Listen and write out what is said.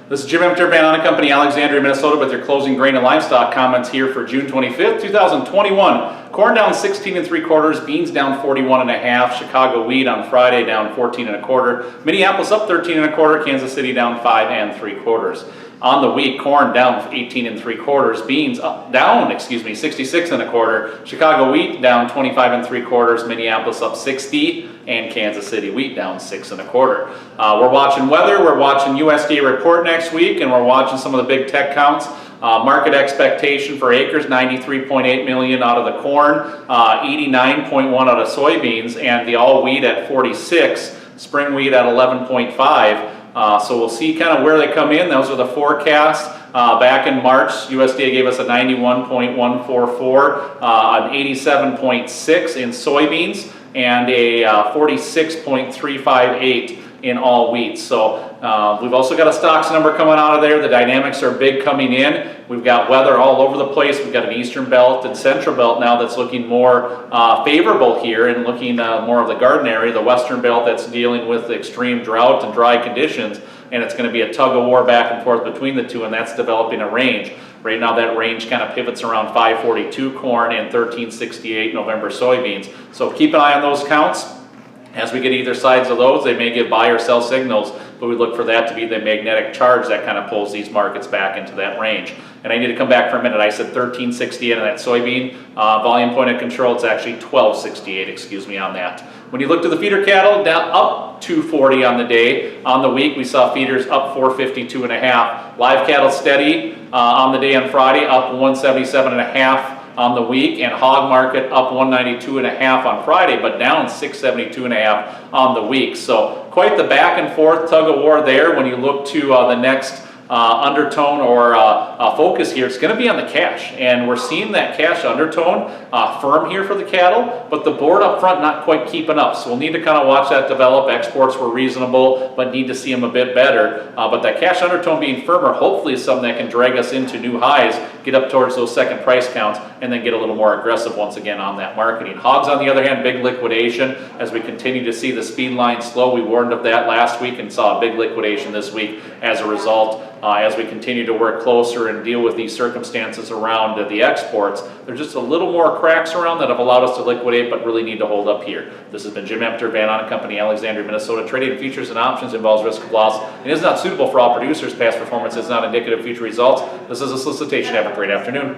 This is Jim Emter, Ahn Co, Alexandria, Minnesota, with your closing grain and livestock comments here for June 25th, 2021. Corn down 16 3/4, beans down 41 1/2, Chicago wheat on Friday down 14 1/4, Minneapolis up 13 1/4, Kansas City down 5 3/4. On the week, corn down 18 3/4, beans down 66 1/4, Chicago wheat down 25 3/4, Minneapolis up 60, and Kansas City wheat down 6 1/4. We're watching weather, we're watching USDA report next week, and we're watching some of the big tech counts. Market expectation for acres, 93.8 million out of the corn, 89.1 out of soybeans, and the all wheat at 46, spring wheat at 11.5. So we'll see kind of where they come in. Those are the forecasts. Back in March, USDA gave us a 91.144, an 87.6 in soybeans, and a 46.358 in all wheat. So we've also got a stocks number coming out of there. The dynamics are big coming in. We've got weather all over the place. We've got an eastern belt and central belt now that's looking more favorable here and looking more of the garden area. The western belt that's dealing with extreme drought and dry conditions, and it's going to be a tug of war back and forth between the two, and that's developing a range. Right now that range kind of pivots around 542 corn and 1368 November soybeans. So keep an eye on those counts. As we get either sides of those, they may give buy or sell signals, but we look for that to be the magnetic charge that kind of pulls these markets back into that range. And I need to come back for a minute. I said 1368 on that soybean. Volume point of control, it's actually 1268, excuse me, on that. When you look to the feeder cattle, down up 240 on the day. On the week, we saw feeders up 452 1/2. Live cattle steady on the day on Friday, up 177 1/2. on the week, and hog market up 192 1/2 on Friday, but down 672 1/2 on the week. So quite the back and forth tug of war there. When you look to the next undertone or focus here, it's going to be on the cash, and we're seeing that cash undertone firm here for the cattle, but the board up front not quite keeping up, so we'll need to kind of watch that develop. Exports were reasonable, but need to see them a bit better, but that cash undertone being firmer hopefully is something that can drag us into new highs, get up towards those second price counts, and then get a little more aggressive once again on that marketing. Hogs, on the other hand, big liquidation as we continue to see the speed line slow. We warned of that last week and saw a big liquidation this week as a result. As we continue to work closer and deal with these circumstances around the exports, there's just a little more cracks around that have allowed us to liquidate, but really need to hold up here. This has been Jim Emter, Ahn Co, Alexandria, Minnesota. Trading in futures and options involves risk of loss and is not suitable for all producers. Past performance is not indicative of future results. This is a solicitation. Have a great afternoon.